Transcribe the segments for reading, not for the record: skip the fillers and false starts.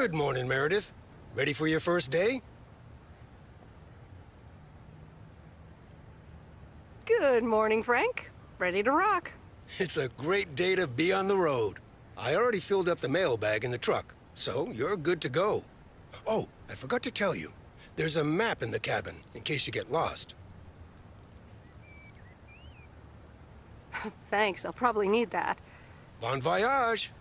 Good morning, Meredith. Ready for your first day? Good morning, Frank. Ready to rock. It's a great day to be on the road. I already filled up the mailbag in the truck, so you're good to go. Oh, I forgot to tell you. There's a map in the cabin, in case you get lost. Thanks, I'll probably need that. Bon voyage!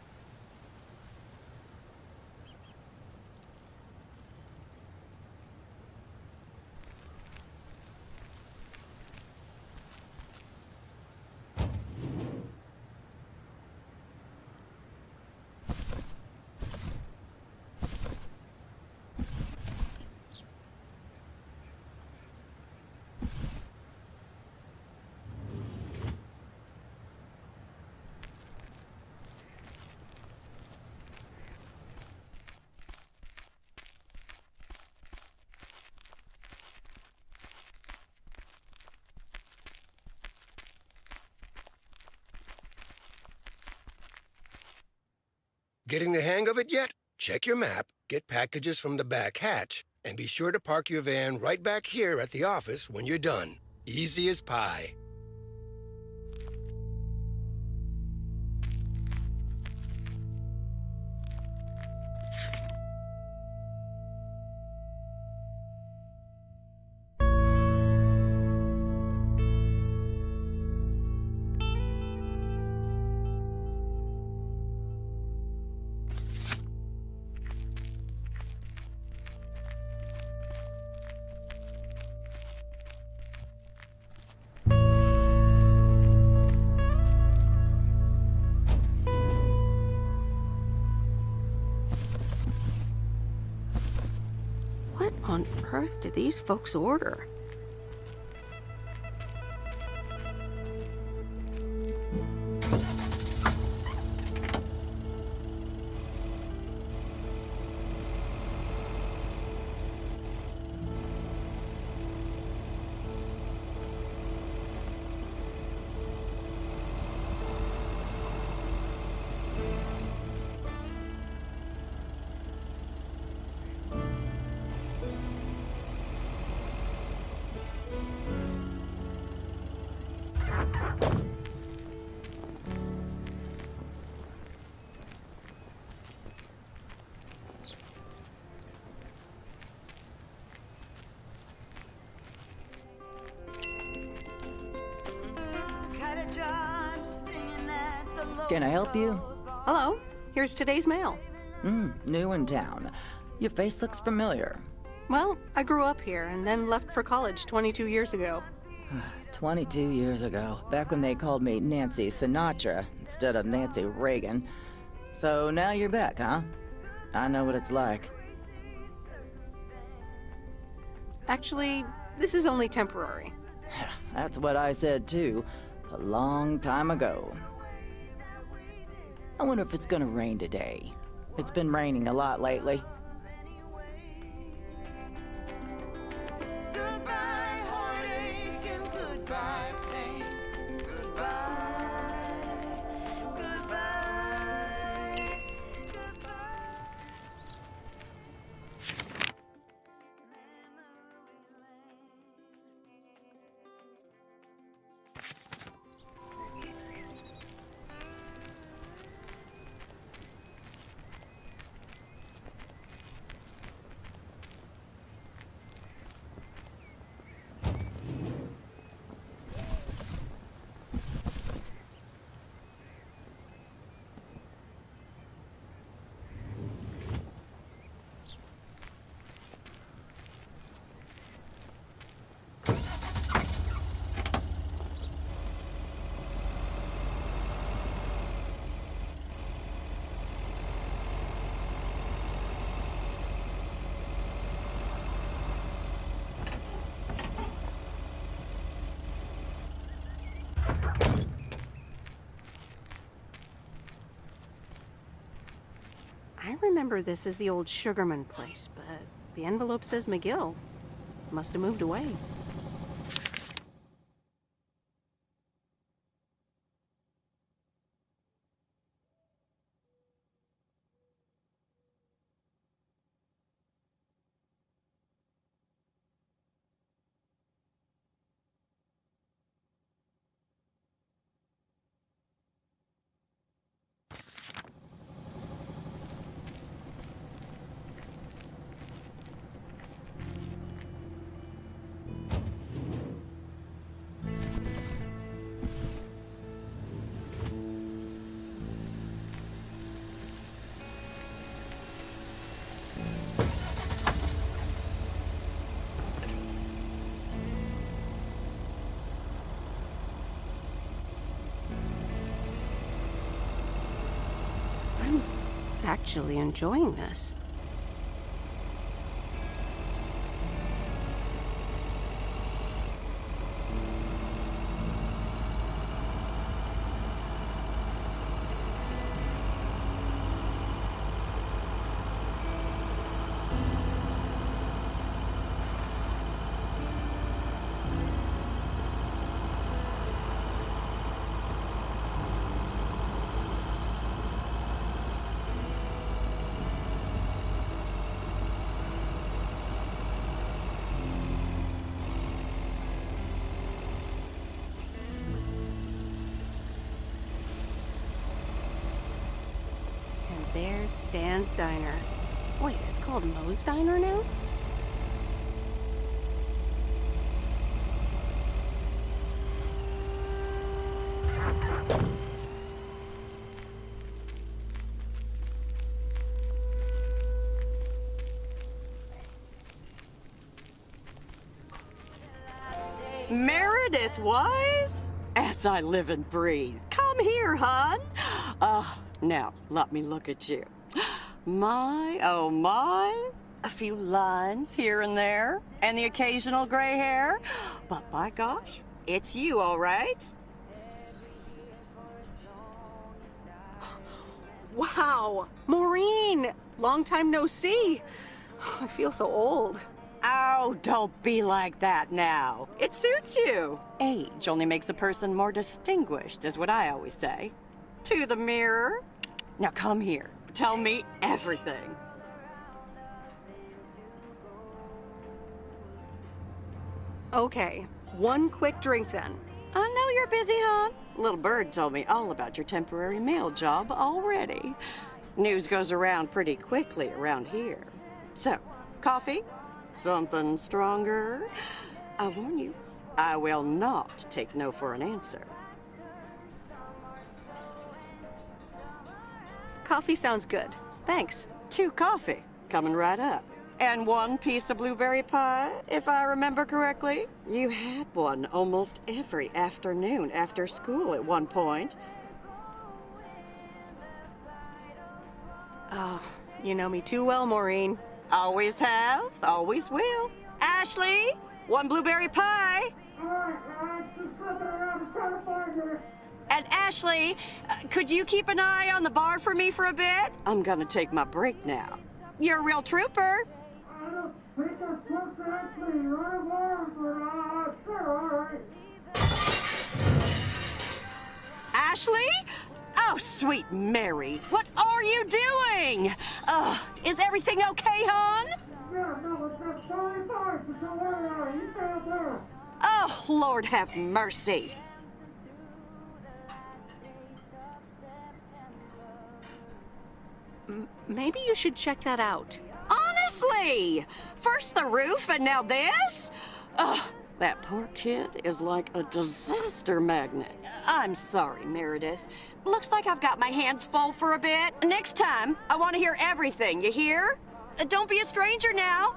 Getting the hang of it yet? Check your map, get packages from the back hatch, and be sure to park your van right back here at the office when you're done. Easy as pie. What on earth did these folks order? Can I help you? Hello, here's today's mail. New in town. Your face looks familiar. Well, I grew up here and then left for college 22 years ago. 22 years ago, back when they called me Nancy Sinatra instead of Nancy Reagan. So now you're back, huh? I know what it's like. Actually, this is only temporary. That's what I said too, a long time ago. I wonder if it's gonna rain today. It's been raining a lot lately. Goodbye, heartache, and goodbye, pain. Goodbye, goodbye, goodbye. I remember this as the old Sugarman place, but the envelope says McGill. Must have moved away. actually enjoying this. There's Stan's Diner. Wait, it's called Moe's Diner now? Meredith Weiss? As I live and breathe. Come here, hon. Now, let me look at you. My, oh my. A few lines here and there, and the occasional gray hair. But by gosh, it's you, all right? Wow! Maureen! Long time no see. I feel so old. Oh, don't be like that now. It suits you. Age only makes a person more distinguished, is what I always say. To the mirror. Now come here. Tell me everything. Okay, one quick drink then. I know you're busy, hon. Little Bird told me all about your temporary mail job already. News goes around pretty quickly around here. So, coffee? Something stronger? I warn you, I will not take no for an answer. Coffee sounds good. Thanks. 2 coffee, coming right up. And 1 piece of blueberry pie, if I remember correctly. You had one almost every afternoon after school at one point. Oh, you know me too well, Maureen. Always have, always will. Ashley, 1 blueberry pie. And Ashley, could you keep an eye on the bar for me for a bit? I'm gonna take my break now. You're a real trooper. Ashley? Oh, sweet Mary, what are you doing? Is everything okay, hon? Oh, Lord have mercy. Maybe you should check that out. Honestly, first the roof and now this? Ugh, that poor kid is like a disaster magnet. I'm sorry, Meredith. Looks like I've got my hands full for a bit. Next time, I want to hear everything, you hear? Don't be a stranger now.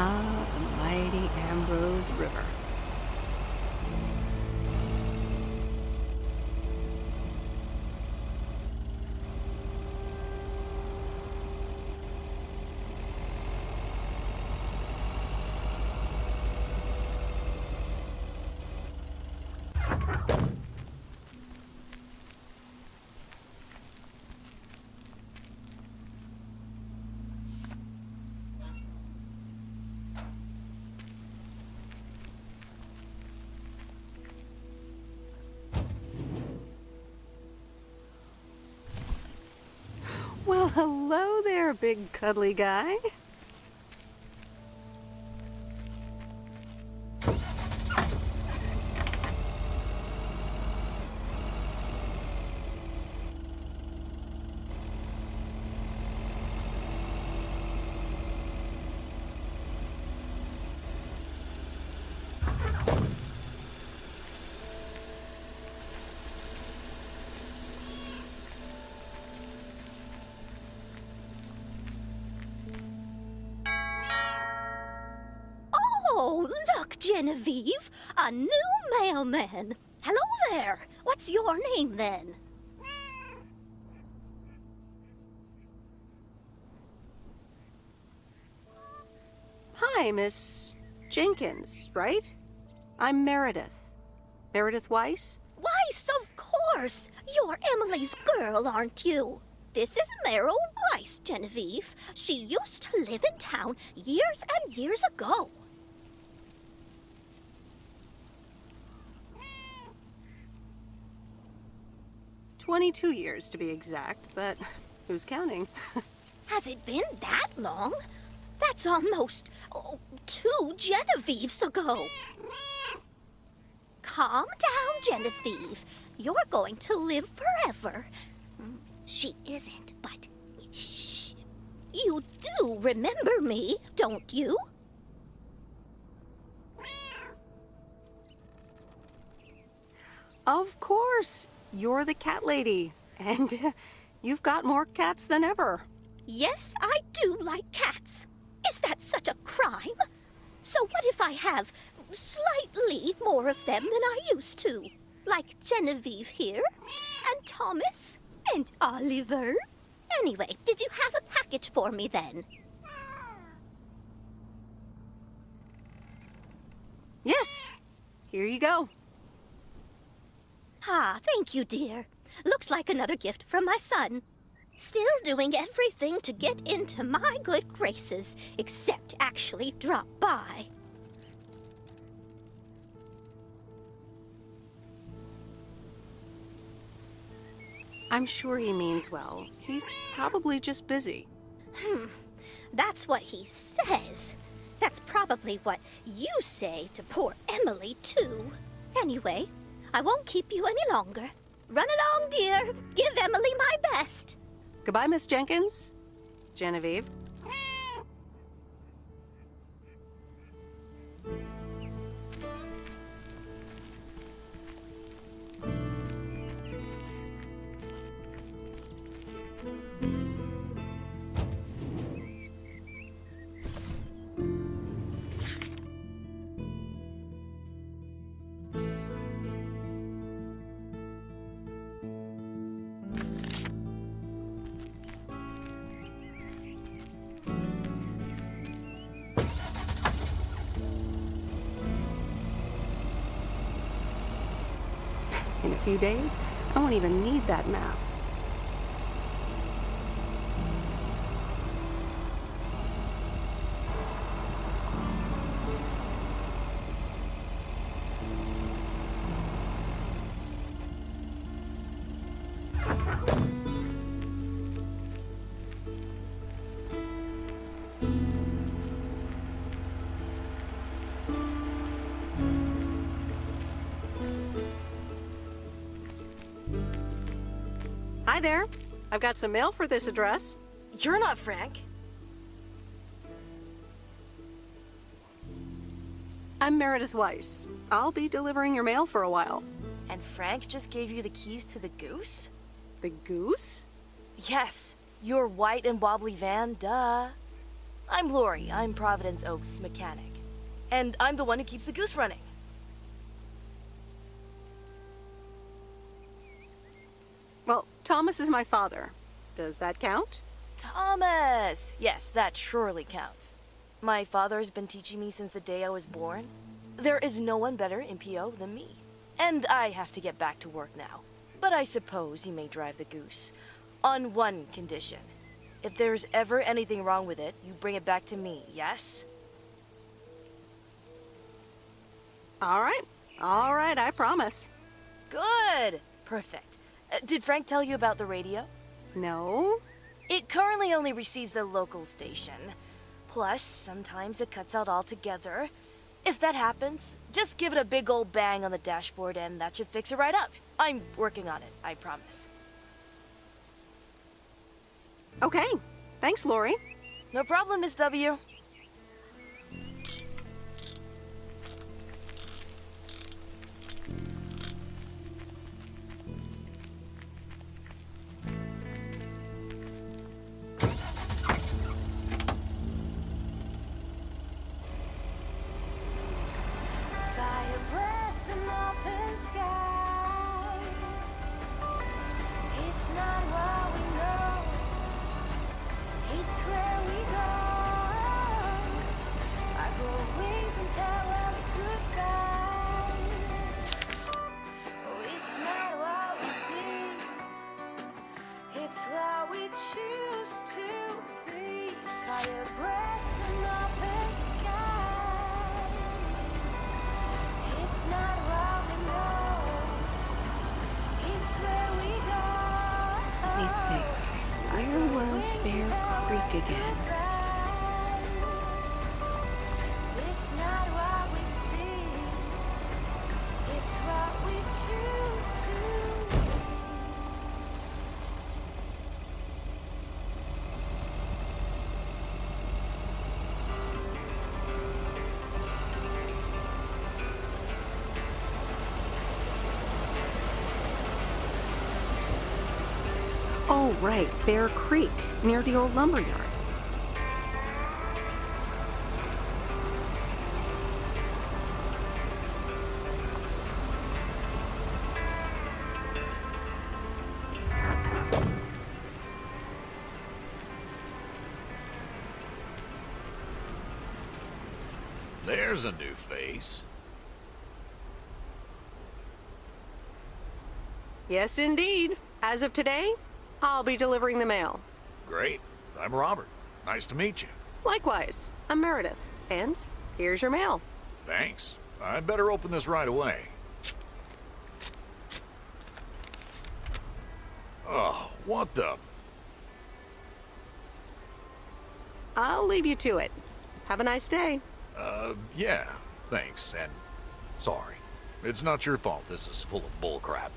Ah, the mighty Ambrose River. Well, hello there, big cuddly guy. Oh, look, Genevieve, a new mailman. Hello there. What's your name, then? Hi, Miss Jenkins, right? I'm Meredith. Meredith Weiss? Weiss, of course. You're Emily's girl, aren't you? This is Meryl Weiss, Genevieve. She used to live in town years and years ago. "22 years to be exact, but who's counting?" Has it been that long? That's almost 2 Genevieves ago. Calm down, Genevieve. You're going to live forever. She isn't, but shh. You do remember me, don't you? Of course, you're the cat lady, and you've got more cats than ever. Yes, I do like cats. Is that such a crime? So what if I have slightly more of them than I used to? Like Genevieve here, and Thomas, and Oliver. Anyway, did you have a package for me then? Yes, here you go. Ah, thank you, dear. Looks like another gift from my son. Still doing everything to get into my good graces, except actually drop by. I'm sure he means well. He's probably just busy. That's what he says. That's probably what you say to poor Emily, too. Anyway, I won't keep you any longer. Run along, dear. Give Emily my best. Goodbye, Miss Jenkins. Genevieve. In a few days, I won't even need that map. Hi there. I've got some mail for this address. You're not Frank. I'm Meredith Weiss. I'll be delivering your mail for a while. And Frank just gave you the keys to the goose? The goose? Yes, your white and wobbly van, duh. I'm Lori. I'm Providence Oaks' mechanic. And I'm the one who keeps the goose running. Well, Thomas is my father. Does that count? Thomas! Yes, that surely counts. My father has been teaching me since the day I was born. There is no one better in PO than me. And I have to get back to work now. But I suppose you may drive the goose. On one condition. If there's ever anything wrong with it, you bring it back to me, yes? All right, I promise. Good! Perfect. Did Frank tell you about the radio? No? It currently only receives the local station. Plus, sometimes it cuts out altogether. If that happens, just give it a big old bang on the dashboard and that should fix it right up. I'm working on it, I promise. Okay. Thanks, Lori. No problem, Miss W. Fire breath and open sky. It's not what we know, it's where we go. I grow wings and tell them goodbye. Oh, it's not what we see, it's what we choose to be. Fire breath and open sky. It's not what we know, it's where we go. Let me think. Where was Bear Creek again? It's not what we see, it's what we choose to be. Oh, right, Bear Creek, near the old lumberyard. There's a new face. Yes, indeed. As of today, I'll be delivering the mail. Great. I'm Robert. Nice to meet you. Likewise, I'm Meredith. And here's your mail. Thanks. I'd better open this right away. Oh, what the... I'll leave you to it. Have a nice day. Yeah, thanks, and sorry. It's not your fault this is full of bullcrap.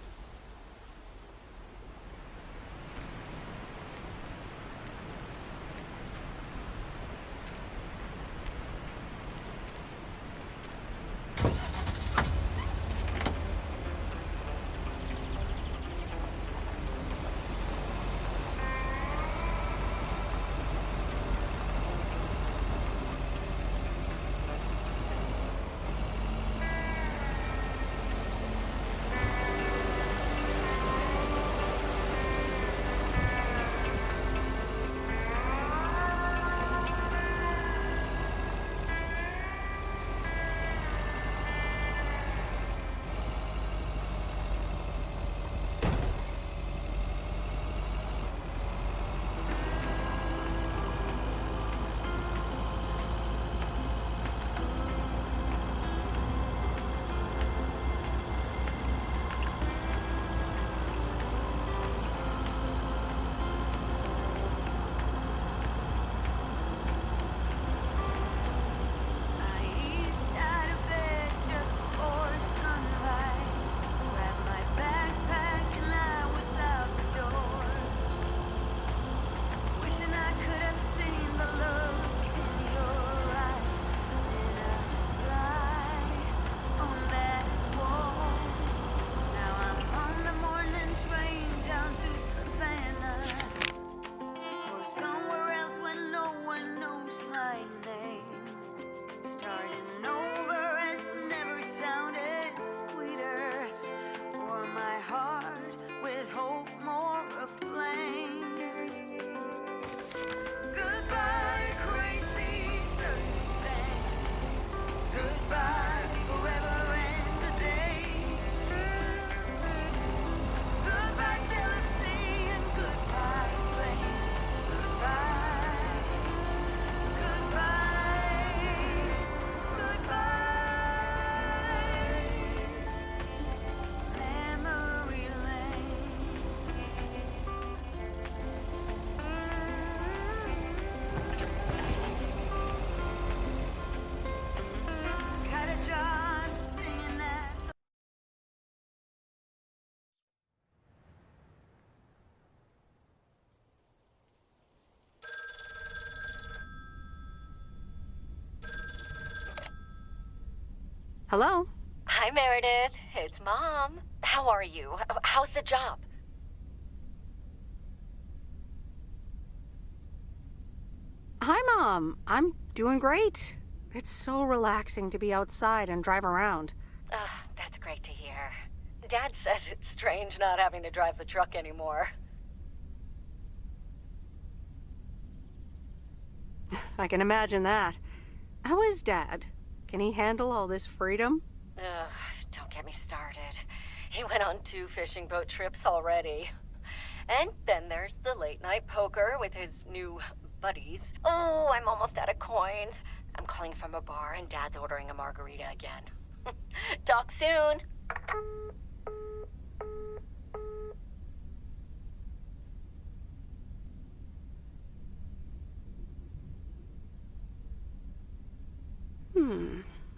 Hello? Hi, Meredith. It's Mom. How are you? How's the job? Hi, Mom. I'm doing great. It's so relaxing to be outside and drive around. That's great to hear. Dad says it's strange not having to drive the truck anymore. I can imagine that. How is Dad? Can he handle all this freedom? Don't get me started. He went on 2 fishing boat trips already. And then there's the late night poker with his new buddies. Oh, I'm almost out of coins. I'm calling from a bar and Dad's ordering a margarita again. Talk soon.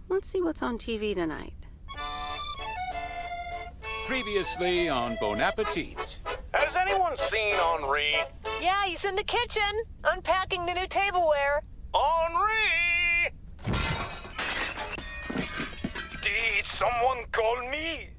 Let's see what's on TV tonight. Previously on Bon Appetit. Has anyone seen Henri? Yeah, he's in the kitchen, unpacking the new tableware. Henri! Did someone call me?